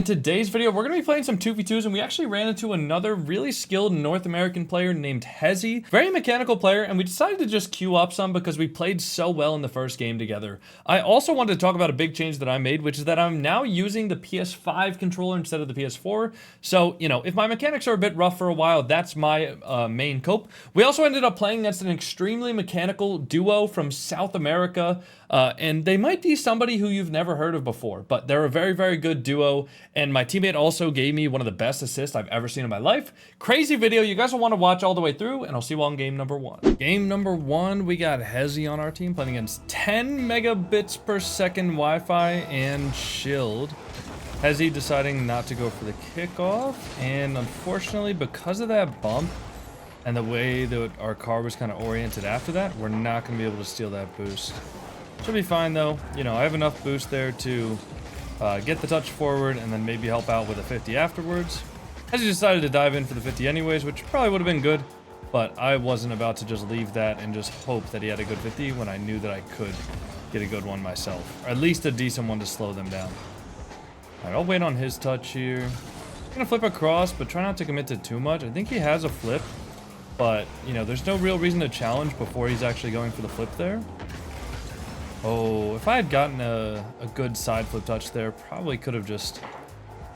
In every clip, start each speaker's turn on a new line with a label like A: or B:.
A: in today's video, we're going to be playing some 2v2s, and we actually ran into another really skilled North American player named Hezzy. Very mechanical player, and we decided to just queue up some because we played so well in the first game together. I also wanted to talk about a big change that I made, which is that I'm now using the PS5 controller instead of the PS4. So, you know, if my mechanics are a bit rough for a while, that's my main cope. We also ended up playing against an extremely mechanical duo from South America, and they might be somebody who you've never heard of before, but they're a very, very good duo. And my teammate also gave me one of the best assists I've ever seen in my life. Crazy video. You guys will want to watch all the way through, and I'll see you all in game number one. Game number one, we got Hezzy on our team playing against 10 megabits per second Wi-Fi and Shield. Hezzy deciding not to go for the kickoff, and unfortunately, because of that bump and the way that our car was kind of oriented after that, we're not going to be able to steal that boost. Should be fine though. You know, I have enough boost there to get the touch forward and then maybe help out with a 50 afterwards. Hezzy decided to dive in for the 50 anyways, which probably would have been good, but I wasn't about to just leave that and just hope that he had a good 50 when I knew that I could get a good one myself, or at least a decent one to slow them down. All right, I'll wait on his touch here. I'm gonna flip across, but try not to commit to too much. I think he has a flip, but you know, there's no real reason to challenge before he's actually going for the flip there. Oh, if I had gotten a good side flip touch there, probably could have just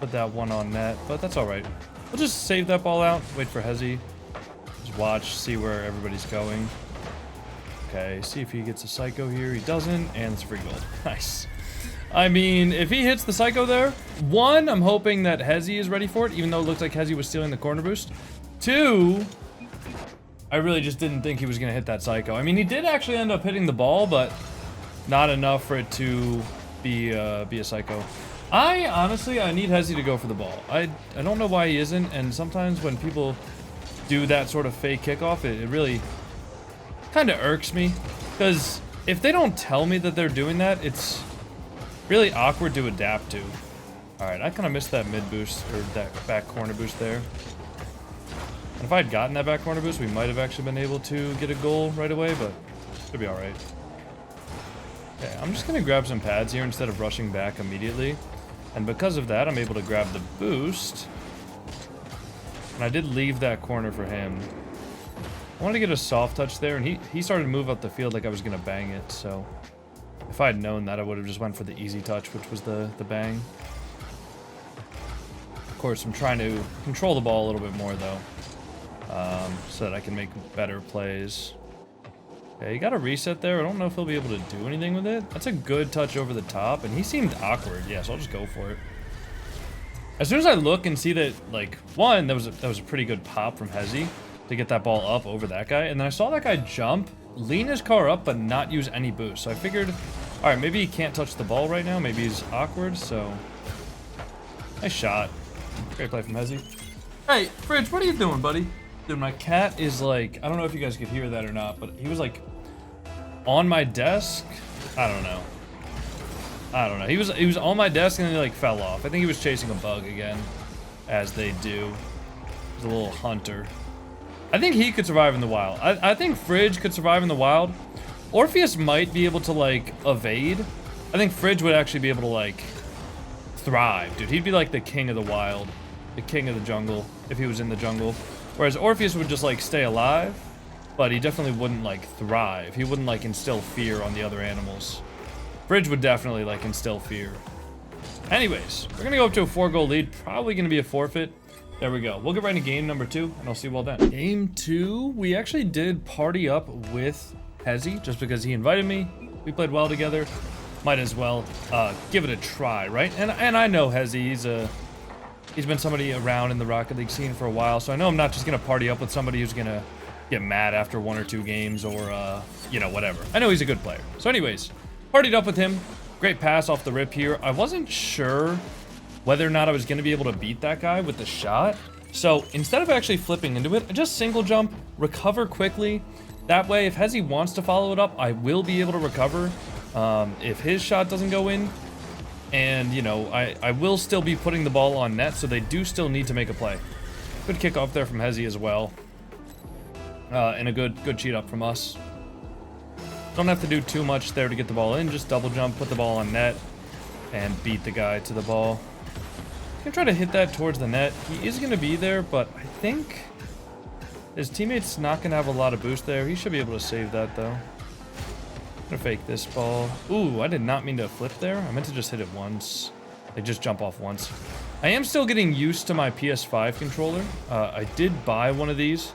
A: put that one on net, but that's all right. We'll just save that ball out, wait for Hezzy. Just watch, see where everybody's going. Okay, see if he gets a psycho here. He doesn't, and it's a free goal. Nice. I mean, if he hits the psycho there, one, I'm hoping that Hezzy is ready for it, even though it looks like Hezzy was stealing the corner boost. Two, I really just didn't think he was going to hit that psycho. I mean, he did actually end up hitting the ball, but not enough for it to be a psycho. Honestly, I need Hezzy to go for the ball. I don't know why he isn't, and sometimes when people do that sort of fake kickoff, it really kind of irks me, because if they don't tell me that they're doing that, it's really awkward to adapt to. All right, I kind of missed that mid boost, or that back corner boost there. And if I had gotten that back corner boost, we might have actually been able to get a goal right away, but should be all right. Okay, I'm just gonna grab some pads here instead of rushing back immediately. And because of that, I'm able to grab the boost. And I did leave that corner for him. I wanted to get a soft touch there, and he started to move up the field like I was gonna bang it, so if I had known that, I would have just went for the easy touch, which was the bang. Of course, I'm trying to control the ball a little bit more, though, so that I can make better plays. Okay, he got a reset there. I don't know if he'll be able to do anything with it. That's a good touch over the top, and he seemed awkward. Yeah, so I'll just go for it. As soon as I look and see that, like, one, that was a pretty good pop from Hezzy to get that ball up over that guy, and then I saw that guy jump, lean his car up, but not use any boost. So I figured, all right, maybe he can't touch the ball right now. Maybe he's awkward, so nice shot. Great play from Hezzy. Hey, Fridge, what are you doing, buddy? Dude, my cat is like, I don't know if you guys could hear that or not, but he was like on my desk. I don't know. He was on my desk and then he like fell off. I think he was chasing a bug again, as they do. He's a little hunter. I think he could survive in the wild. I think Fridge could survive in the wild. Orpheus might be able to like evade. I think Fridge would actually be able to like thrive, dude. He'd be like the king of the wild, the king of the jungle if he was in the jungle. Whereas Orpheus would just like stay alive, but he definitely wouldn't like thrive. He wouldn't like instill fear on the other animals. Fridge would definitely like instill fear. Anyways, we're gonna go up to a 4-goal lead. Probably gonna be a forfeit. There we go. We'll get right into game number 2, and I'll see you all then. Game 2, we actually did party up with Hezzy just because he invited me. We played well together. Might as well give it a try, right? And I know Hezzy. He's been somebody around in the Rocket League scene for a while, so I know I'm not just gonna party up with somebody who's gonna get mad after 1 or 2 games or you know, whatever. I know he's a good player. So anyways, partied up with him. Great pass off the rip here. I wasn't sure whether or not I was going to be able to beat that guy with the shot. So instead of actually flipping into it, I just single jump, recover quickly. That way, if Hezzy wants to follow it up, I will be able to recover if his shot doesn't go in. And, you know, I will still be putting the ball on net, so they do still need to make a play. Good kickoff there from Hezzy as well. And a good cheat up from us. Don't have to do too much there to get the ball in. Just double jump, put the ball on net, and beat the guy to the ball. gonna try to hit that towards the net. He is gonna be there, but I think his teammate's not gonna have a lot of boost there. He should be able to save that though. I'm gonna fake this ball. Ooh, I did not mean to flip there. I meant to just hit it once. Like just jump off once. I am still getting used to my PS5 controller. I did buy one of these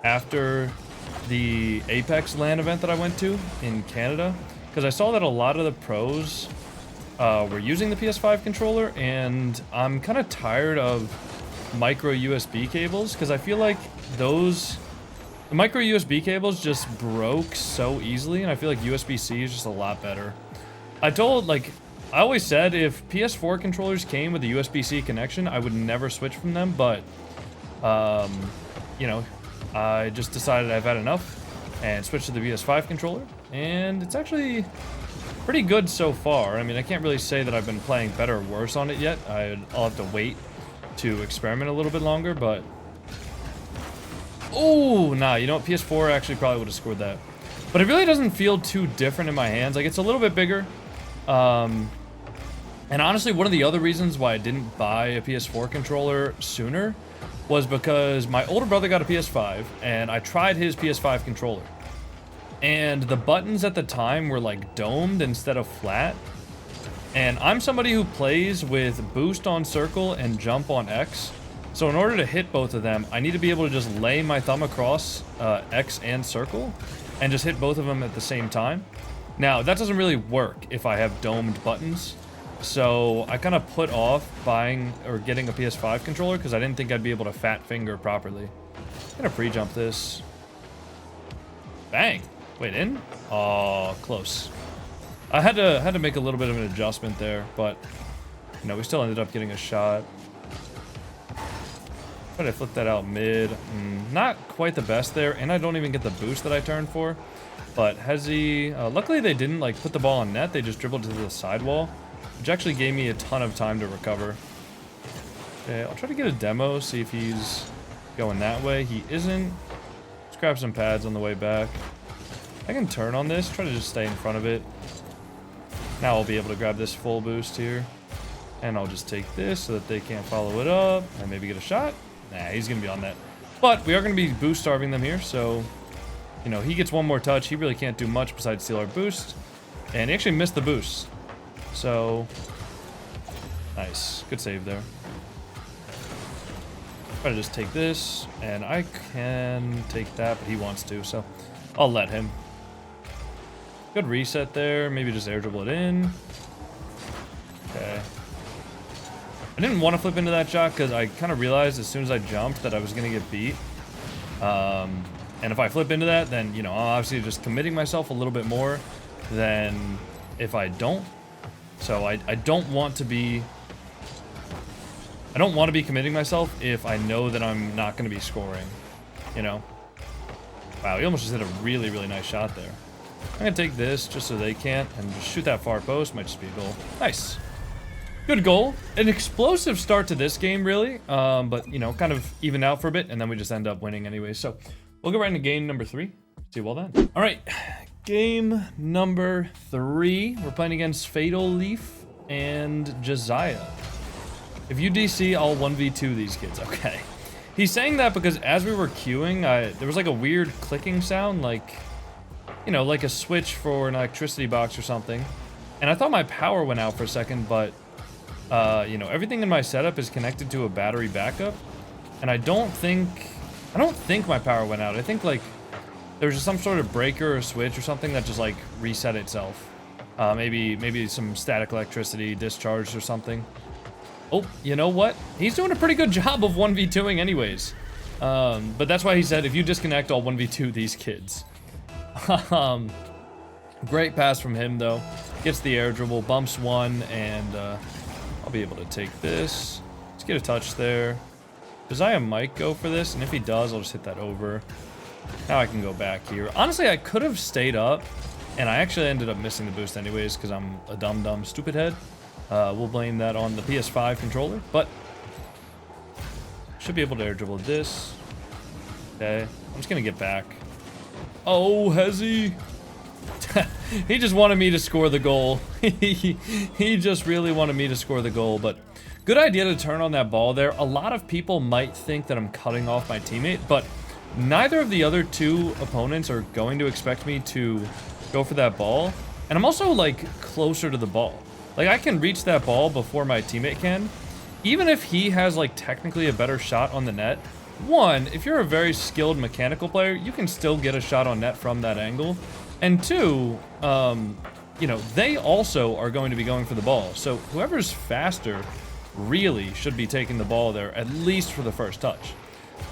A: after the Apex LAN event that I went to in Canada, because I saw that a lot of the pros were using the PS5 controller, and I'm kind of tired of micro USB cables, because I feel like the micro USB cables just broke so easily, and I feel like USB-C is just a lot better. I always said if PS4 controllers came with a USB-C connection, I would never switch from them, but, you know, I just decided I've had enough and switched to the PS5 controller, and it's actually pretty good so far. I mean, I can't really say that I've been playing better or worse on it yet. I'll have to wait to experiment a little bit longer, but... Oh, nah, you know what? PS4 actually probably would have scored that. But it really doesn't feel too different in my hands. Like, it's a little bit bigger. And honestly, one of the other reasons why I didn't buy a PS4 controller sooner was because my older brother got a PS5, and I tried his PS5 controller. And the buttons at the time were like domed instead of flat. And I'm somebody who plays with boost on circle and jump on X. So in order to hit both of them, I need to be able to just lay my thumb across X and circle and just hit both of them at the same time. Now, that doesn't really work if I have domed buttons. So I kind of put off buying or getting a PS5 controller because I didn't think I'd be able to fat finger properly. I'm gonna pre-jump this. Bang. Wait, in? Oh, close. I had to make a little bit of an adjustment there, but you know, we still ended up getting a shot. Try to flip that out mid. Not quite the best there, and I don't even get the boost that I turned for. But Hezi, luckily they didn't like put the ball on net, they just dribbled to the sidewall, which actually gave me a ton of time to recover. Okay, I'll try to get a demo, see if he's going that way. He isn't. Let's grab some pads on the way back. I can turn on this, try to just stay in front of it. Now I'll be able to grab this full boost here. And I'll just take this so that they can't follow it up and maybe get a shot. Nah, he's gonna be on that. But we are gonna be boost starving them here, so you know, he gets one more touch. He really can't do much besides steal our boost. And he actually missed the boost. So, nice. Good save there. Try to just take this, and I can take that, but he wants to, so I'll let him. Good reset there. Maybe just air dribble it in. Okay. I didn't want to flip into that shot because I kind of realized as soon as I jumped that I was going to get beat. And if I flip into that, then, you know, I'm obviously just committing myself a little bit more than if I don't. So I don't want to be... I don't want to be committing myself if I know that I'm not going to be scoring, you know? Wow, he almost just hit a really, really nice shot there. I'm going to take this just so they can't and just shoot that far post. Might just be a goal. Nice. Good goal. An explosive start to this game, really. But, you know, kind of even out for a bit, and then we just end up winning anyway. So we'll go right into game number 3. See you all then. All right, game number 3. We're playing against Fatal Leaf and Josiah. If you DC, I'll 1v2 these kids. Okay. He's saying that because as we were queuing, there was like a weird clicking sound, like, you know, like a switch for an electricity box or something. And I thought my power went out for a second, but, you know, everything in my setup is connected to a battery backup. And I don't think my power went out. I think, like, there was just some sort of breaker or switch or something that just, like, reset itself. Maybe some static electricity discharged or something. Oh, you know what? He's doing a pretty good job of 1v2ing anyways. But that's why he said, if you disconnect, I'll 1v2 these kids. Great pass from him, though. Gets the air dribble, bumps one, and I'll be able to take this. Let's get a touch there. Josiah might go for this, and if he does, I'll just hit that over. Now I can go back here. Honestly, I could have stayed up, and I actually ended up missing the boost anyways because I'm a dumb stupid head. We'll blame that on the PS5 controller, but should be able to air dribble this. Okay, I'm just gonna get back. Oh, Hezi! He just wanted me to score the goal. He just really wanted me to score the goal, but Good idea to turn on that ball there. A lot of people might think that I'm cutting off my teammate, but neither of the other two opponents are going to expect me to go for that ball. And I'm also, like, closer to the ball. Like, I can reach that ball before my teammate can. Even if he has, like, technically a better shot on the net. One, if you're a very skilled mechanical player, you can still get a shot on net from that angle. And two, you know, they also are going to be going for the ball. So whoever's faster really should be taking the ball there, at least for the first touch.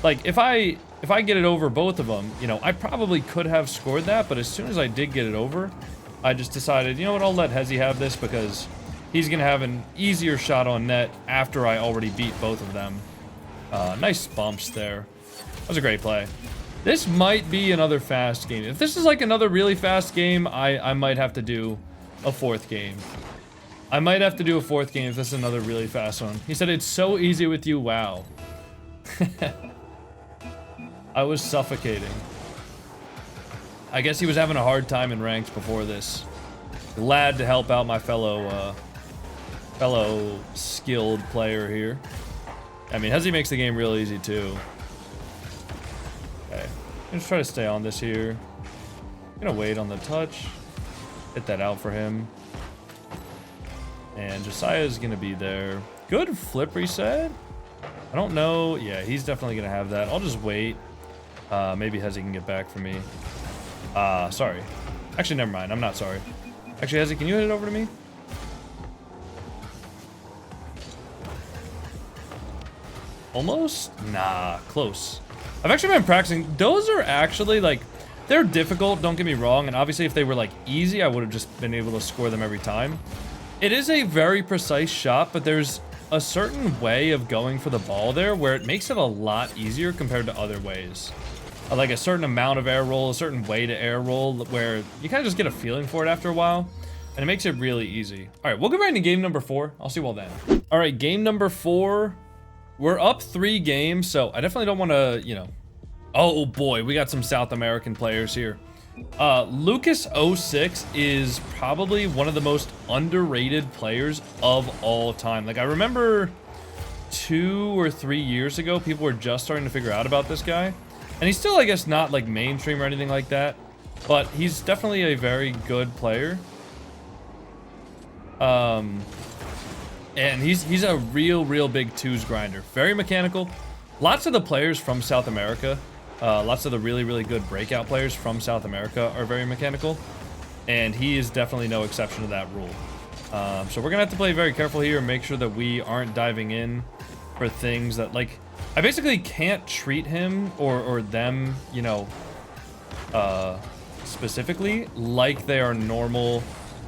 A: Like, if I get it over both of them, you know, I probably could have scored that, but as soon as I did get it over, I just decided, you know what, I'll let Hezi have this because he's going to have an easier shot on net after I already beat both of them. Nice bumps there. That was a great play. This might be another fast game. If this is like another really fast game, I might have to do a fourth game. I might have to do a fourth game if this is another really fast one. He said, it's so easy with you, wow. I was suffocating. I guess he was having a hard time in ranks before this. Glad to help out my fellow skilled player here. I mean, Hezi makes the game real easy too. Okay, I'm just try to stay on this here. Gonna wait on the touch. Hit that out for him. And Josiah's gonna be there. Good flip reset. I don't know. Yeah, he's definitely gonna have that. I'll just wait. Maybe Hezi can get back for me. Sorry. Actually, never mind. I'm not sorry. Actually, Hezi, can you hit it over to me? Almost? Nah, close. I've actually been practicing. Those are actually, like, they're difficult, don't get me wrong. And obviously, if they were, like, easy, I would have just been able to score them every time. It is a very precise shot, but there's a certain way of going for the ball there where it makes it a lot easier compared to other ways. Like a certain amount of air roll, a certain way to air roll, where you kind of just get a feeling for it after a while, and it makes it really easy. All right, we'll get right into game number 4. I'll see you all then. All right, game number 4. We're up 3 games, so I definitely don't want to, you know. Oh boy, we got some South American players here. Lucas06 is probably one of the most underrated players of all time. Like, I remember 2 or 3 years ago, people were just starting to figure out about this guy. And he's still, I guess, not like mainstream or anything like that, but he's definitely a very good player. And he's a real big twos grinder. Very mechanical. Lots of the players from South America, lots of the really good breakout players from South America are very mechanical, and he is definitely no exception to that rule. So we're gonna have to play very careful here and make sure that we aren't diving in for things that, like, I basically can't treat him or them, you know, specifically like they are normal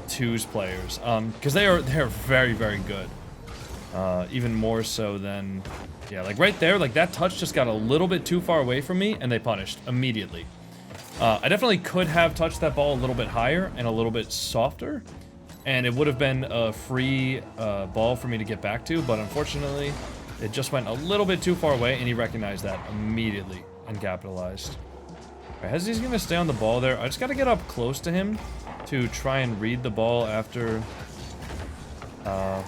A: twos players, because they're very good, even more so than, yeah, like right there, like that touch just got a little bit too far away from me and they punished immediately. I definitely could have touched that ball a little bit higher and a little bit softer, and it would have been a free ball for me to get back to, but unfortunately it just went a little bit too far away, and he recognized that immediately and capitalized. All right, Hezi's gonna stay on the ball there. I just gotta get up close to him to try and read the ball after. Okay,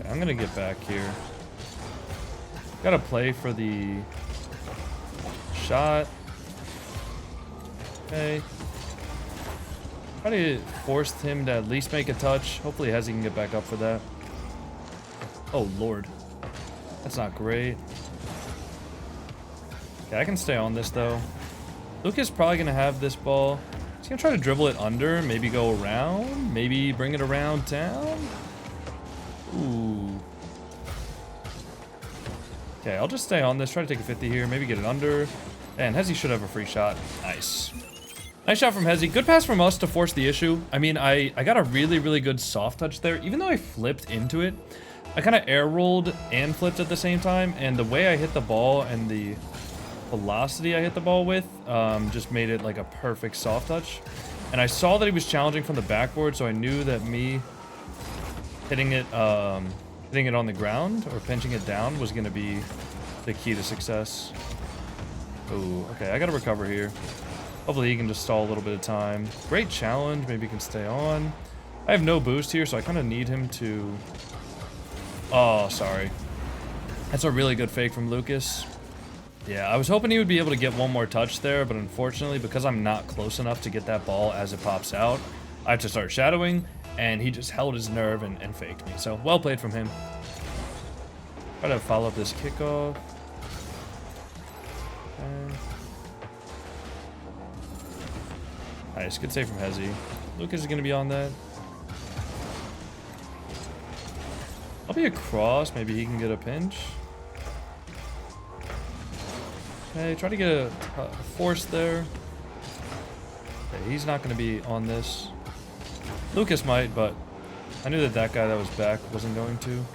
A: I'm gonna get back here. Gotta play for the shot. Okay. Try to force him to at least make a touch. Hopefully Hezi can get back up for that. Oh, Lord. That's not great. Okay, I can stay on this, though. Lucas probably going to have this ball. He's going to try to dribble it under, maybe go around, maybe bring it around town. Ooh. Okay, I'll just stay on this, try to take a 50 here, maybe get it under. And Hezi should have a free shot. Nice. Nice shot from Hezi. Good pass from us to force the issue. I mean, I got a really good soft touch there. Even though I flipped into it, I kind of air rolled and flipped at the same time. And the way I hit the ball and the velocity I hit the ball with just made it like a perfect soft touch. And I saw that he was challenging from the backboard, so I knew that me hitting it on the ground or pinching it down was going to be the key to success. Oh, okay. I got to recover here. Hopefully he can just stall a little bit of time. Great challenge. Maybe he can stay on. I have no boost here, so I kind of need him to... Oh, sorry. That's a really good fake from Lucas. Yeah, I was hoping he would be able to get one more touch there, but unfortunately, because I'm not close enough to get that ball as it pops out, I have to start shadowing, and he just held his nerve and faked me. So, well played from him. Try to follow up this kickoff. Okay. Nice, good save from Hezi. Lucas is going to be on that. I'll be across, maybe he can get a pinch. Okay, try to get a force there. Okay, he's not going to be on this. Lucas might, but I knew that guy that was back wasn't going to.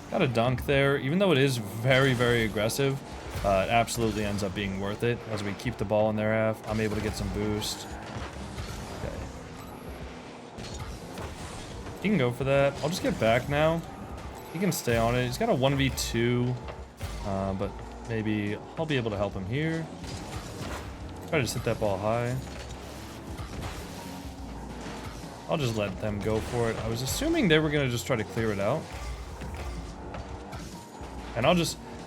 A: Got a dunk there. Even though it is very, very aggressive, it absolutely ends up being worth it. As we keep the ball in their half, I'm able to get some boost. Okay. He can go for that. I'll just get back now. He can stay on it. He's got a 1v2, but maybe I'll be able to help him here. Try to just hit that ball high. I'll just let them go for it. I was assuming they were going to just try to clear it out. And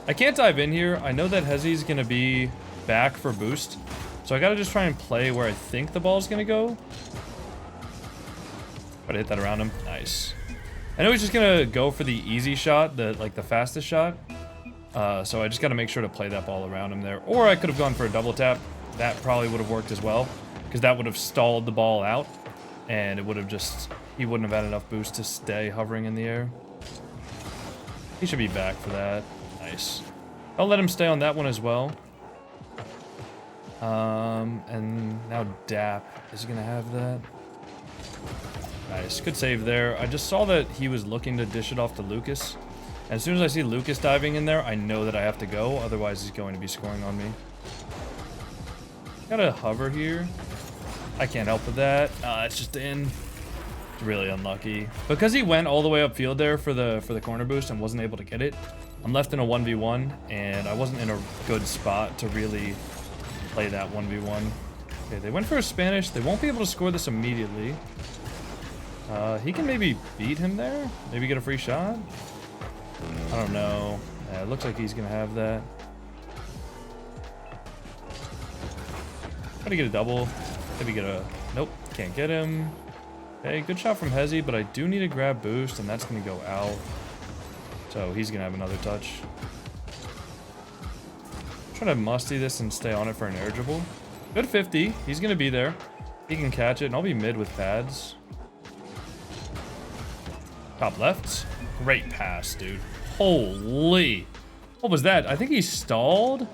A: I can't dive in here. I know that Hezi's going to be back for boost. So I got to just try and play where I think the ball's going to go. Try to hit that around him. Nice. I know he's just going to go for the easy shot, the fastest shot. So I just got to make sure to play that ball around him there. Or I could have gone for a double tap. That probably would have worked as well, because that would have stalled the ball out. And it would have he wouldn't have had enough boost to stay hovering in the air. He should be back for that. Nice. I'll let him stay on that one as well. And now Dap is going to have that. Nice. Good save there. I just saw that he was looking to dish it off to Lucas. And as soon as I see Lucas diving in there, I know that I have to go. Otherwise, he's going to be scoring on me. Gotta hover here. I can't help with that. It's just in. It's really unlucky. Because he went all the way upfield there for the corner boost and wasn't able to get it, I'm left in a 1v1, and I wasn't in a good spot to really play that 1v1. Okay, they went for a Spanish. They won't be able to score this immediately. He can maybe beat him there? Maybe get a free shot? I don't know. Yeah, it looks like he's going to have that. Try to get a double. Maybe get a... Nope, can't get him. Okay, good shot from Hezi, but I do need a grab boost, and that's going to go out. So he's going to have another touch. Try to musty this and stay on it for an air dribble. Good 50. He's going to be there. He can catch it, and I'll be mid with pads. Top left. Great pass, dude. Holy. What was that? I think he stalled.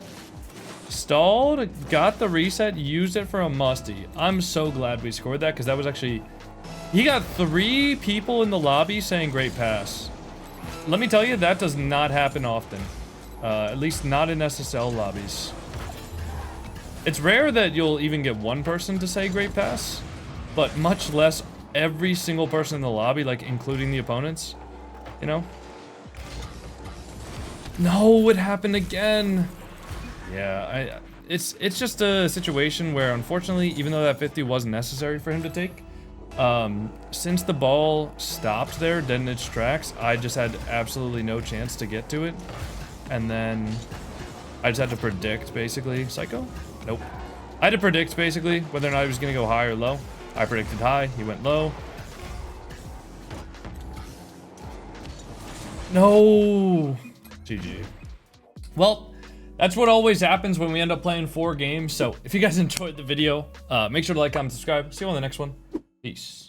A: Stalled, got the reset, used it for a musty. I'm so glad we scored that, because that was actually... He got 3 people in the lobby saying great pass. Let me tell you, that does not happen often. At least not in SSL lobbies. It's rare that you'll even get one person to say great pass, but much less every single person in the lobby, like including the opponents, you know? No, it happened again. Yeah, it's just a situation where, unfortunately, even though that 50 wasn't necessary for him to take, since the ball stopped there, dead in its tracks, I just had absolutely no chance to get to it. And then I just had to predict, basically. Psycho? Nope. I had to predict, basically, whether or not he was going to go high or low. I predicted high. He went low. No! GG. Well, that's what always happens when we end up playing 4 games. So if you guys enjoyed the video, make sure to like, comment, subscribe. See you on the next one. Peace.